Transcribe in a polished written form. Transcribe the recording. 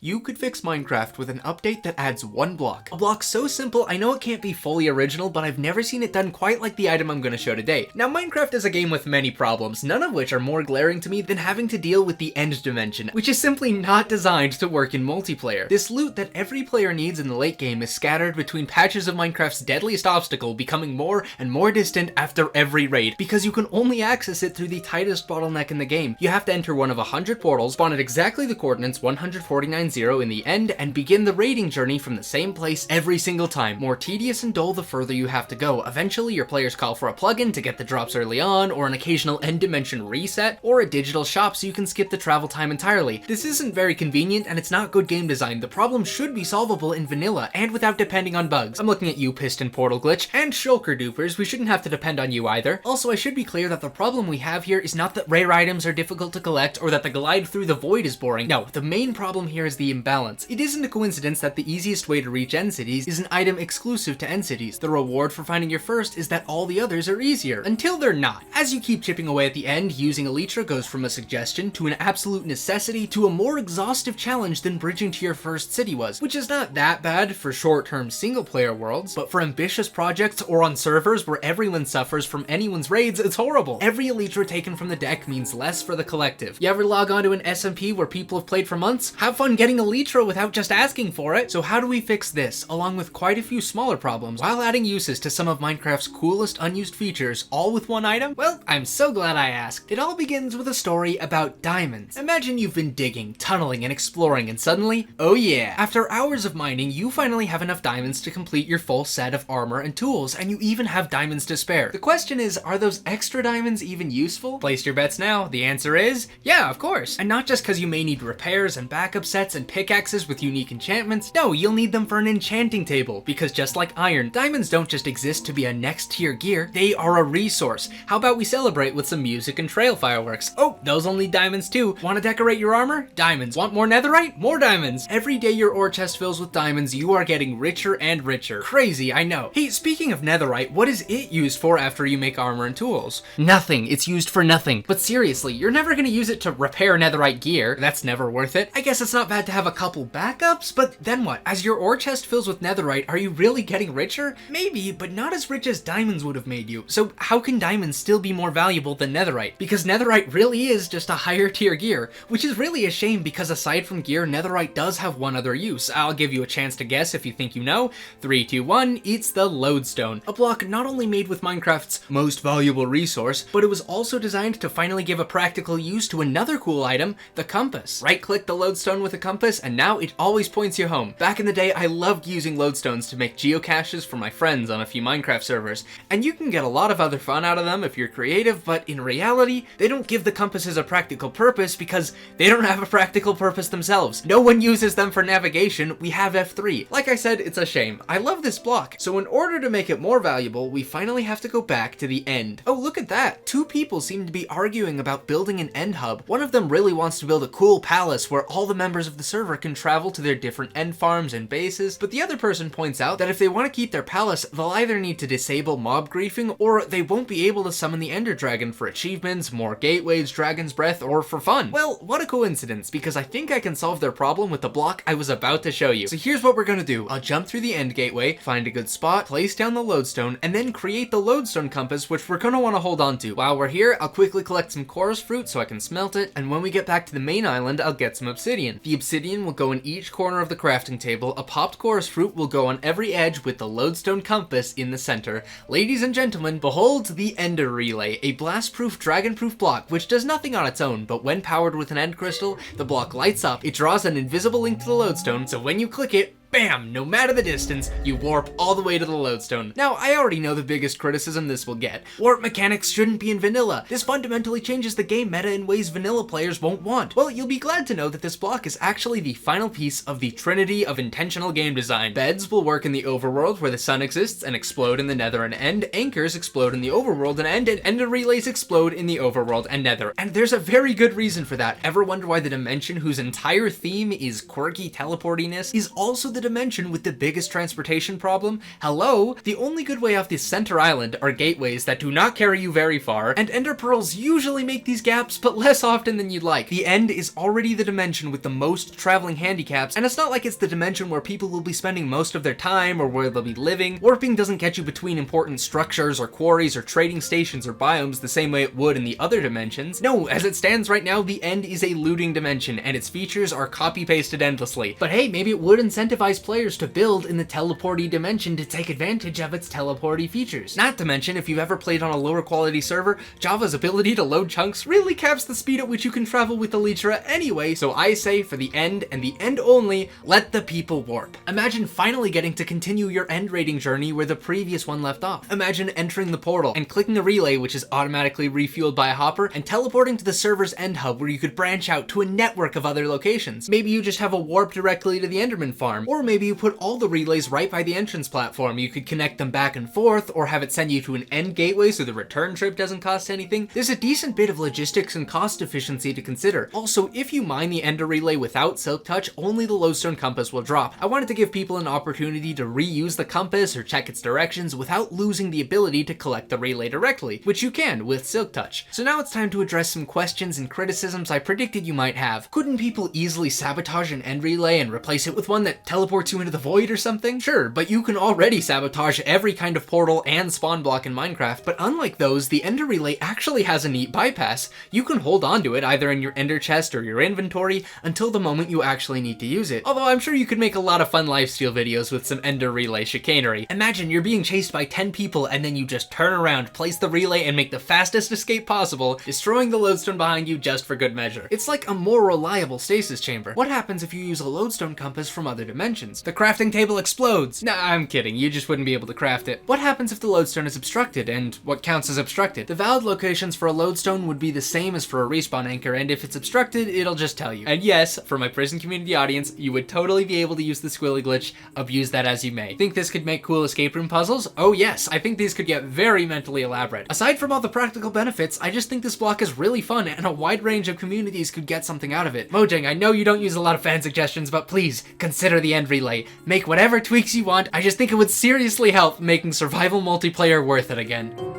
You could fix Minecraft with an update that adds one block. A block so simple, I know it can't be fully original, but I've never seen it done quite like the item I'm gonna show today. Now, Minecraft is a game with many problems, none of which are more glaring to me than having to deal with the end dimension, which is simply not designed to work in multiplayer. This loot that every player needs in the late game is scattered between patches of Minecraft's deadliest obstacle, becoming more and more distant after every raid, because you can only access it through the tightest bottleneck in the game. You have to enter one of 100 portals, spawn at exactly the coordinates 149.0 in the end, and begin the raiding journey from the same place every single time. More tedious and dull the further you have to go. Eventually your players call for a plugin to get the drops early on, or an occasional end dimension reset, or a digital shop so you can skip the travel time entirely. This isn't very convenient and it's not good game design. The problem should be solvable in vanilla and without depending on bugs. I'm looking at you, Piston Portal Glitch, and Shulker Dupers. We shouldn't have to depend on you either. Also, I should be clear that the problem we have here is not that rare items are difficult to collect or that the glide through the void is boring. No, the main problem here is the imbalance. It isn't a coincidence that the easiest way to reach end cities is an item exclusive to end cities. The reward for finding your first is that all the others are easier, until they're not. As you keep chipping away at the end, using Elytra goes from a suggestion to an absolute necessity to a more exhaustive challenge than bridging to your first city was, which is not that bad for short-term single-player worlds, but for ambitious projects or on servers where everyone suffers from anyone's raids, it's horrible. Every Elytra taken from the deck means less for the collective. You ever log onto an SMP where people have played for months? Have fun getting Elytra without just asking for it. So how do we fix this, along with quite a few smaller problems, while adding uses to some of Minecraft's coolest unused features, all with one item? Well, I'm so glad I asked. It all begins with a story about diamonds. Imagine you've been digging, tunneling, and exploring, and suddenly, oh yeah, after hours of mining, you finally have enough diamonds to complete your full set of armor and tools, and you even have diamonds to spare. The question is, are those extra diamonds even useful? Place your bets now. The answer is, yeah, of course. And not just because you may need repairs and backup sets and pickaxes with unique enchantments. No, you'll need them for an enchanting table, because just like iron, diamonds don't just exist to be a next tier gear, they are a resource. How about we celebrate with some music and trail fireworks? Oh, those will need diamonds too. Want to decorate your armor? Diamonds. Want more netherite? More diamonds. Every day your ore chest fills with diamonds, you are getting richer and richer. Crazy, I know. Hey, speaking of netherite, what is it used for after you make armor and tools? Nothing. It's used for nothing. But seriously, you're never gonna use it to repair netherite gear. That's never worth it. I guess it's not bad to have a couple backups, but then what? As your ore chest fills with netherite, are you really getting richer? Maybe, but not as rich as diamonds would have made you. So how can diamonds still be more valuable than netherite? Because netherite really is just a higher tier gear, which is really a shame because aside from gear, netherite does have one other use. I'll give you a chance to guess if you think you know. 3, 2, 1, it's the lodestone. A block not only made with Minecraft's most valuable resource, but it was also designed to finally give a practical use to another cool item, the compass. Right-click the lodestone with a compass, and now it always points you home. Back in the day, I loved using lodestones to make geocaches for my friends on a few Minecraft servers, and you can get a lot of other fun out of them if you're creative, but in reality, they don't give the compasses a practical purpose because they don't have a practical purpose themselves. No one uses them for navigation. We have F3. Like I said, it's a shame. I love this block. So in order to make it more valuable, we finally have to go back to the end. Oh, look at that. Two people seem to be arguing about building an end hub. One of them really wants to build a cool palace where all the members of the server can travel to their different end farms and bases, but the other person points out that if they want to keep their palace, they'll either need to disable mob griefing, or they won't be able to summon the Ender Dragon for achievements, more gateways, Dragon's Breath, or for fun. Well, what a coincidence, because I think I can solve their problem with the block I was about to show you. So here's what we're gonna do. I'll jump through the end gateway, find a good spot, place down the lodestone, and then create the lodestone compass, which we're gonna want to hold on to. While we're here, I'll quickly collect some chorus fruit so I can smelt it, and when we get back to the main island, I'll get some obsidian. The obsidian will go in each corner of the crafting table. A popped chorus fruit will go on every edge with the lodestone compass in the center. Ladies and gentlemen, behold the Ender Relay, a blast-proof, dragon-proof block which does nothing on its own, but when powered with an end crystal, the block lights up, it draws an invisible link to the lodestone, so when you click it, bam! No matter the distance, you warp all the way to the lodestone. Now, I already know the biggest criticism this will get. Warp mechanics shouldn't be in vanilla. This fundamentally changes the game meta in ways vanilla players won't want. Well, you'll be glad to know that this block is actually the final piece of the trinity of intentional game design. Beds will work in the overworld where the sun exists and explode in the nether and end. Anchors explode in the overworld and end, and ender relays explode in the overworld and nether. And there's a very good reason for that. Ever wonder why the dimension whose entire theme is quirky teleportiness is also the dimension with the biggest transportation problem? Hello? The only good way off the center island are gateways that do not carry you very far, and ender pearls usually make these gaps, but less often than you'd like. The end is already the dimension with the most traveling handicaps, and it's not like it's the dimension where people will be spending most of their time or where they'll be living. Warping doesn't get you between important structures or quarries or trading stations or biomes the same way it would in the other dimensions. No, as it stands right now, the end is a looting dimension, and its features are copy-pasted endlessly. But hey, maybe it would incentivize players to build in the teleporty dimension to take advantage of its teleporty features. Not to mention, if you've ever played on a lower quality server, Java's ability to load chunks really caps the speed at which you can travel with Elytra anyway, so I say for the end and the end only, let the people warp. Imagine finally getting to continue your end raiding journey where the previous one left off. Imagine entering the portal and clicking the relay, which is automatically refueled by a hopper, and teleporting to the server's end hub where you could branch out to a network of other locations. Maybe you just have a warp directly to the Enderman farm, or maybe you put all the relays right by the entrance platform. You could connect them back and forth, or have it send you to an end gateway so the return trip doesn't cost anything. There's a decent bit of logistics and cost efficiency to consider. Also, if you mine the Ender relay without Silk Touch, only the lodestone compass will drop. I wanted to give people an opportunity to reuse the compass or check its directions without losing the ability to collect the relay directly, which you can with Silk Touch. So now it's time to address some questions and criticisms I predicted you might have. Couldn't people easily sabotage an end relay and replace it with one that teleports you into the void or something? Sure, but you can already sabotage every kind of portal and spawn block in Minecraft, but unlike those, the Ender relay actually has a neat bypass. You can hold on to it either in your Ender chest or your inventory until the moment you actually need to use it. Although I'm sure you could make a lot of fun lifesteal videos with some Ender relay chicanery. Imagine you're being chased by 10 people and then you just turn around, place the relay, and make the fastest escape possible, destroying the lodestone behind you just for good measure. It's like a more reliable stasis chamber. What happens if you use a lodestone compass from other dimensions? The crafting table explodes. Nah, I'm kidding, you just wouldn't be able to craft it. What happens if the lodestone is obstructed, and what counts as obstructed? The valid locations for a lodestone would be the same as for a respawn anchor, and if it's obstructed, it'll just tell you. And yes, for my prison community audience, you would totally be able to use the squilly glitch. Abuse that as you may. Think this could make cool escape room puzzles? Oh yes, I think these could get very mentally elaborate. Aside from all the practical benefits, I just think this block is really fun, and a wide range of communities could get something out of it. Mojang, I know you don't use a lot of fan suggestions, but please, consider the end relay. Make whatever tweaks you want, I just think it would seriously help making survival multiplayer worth it again.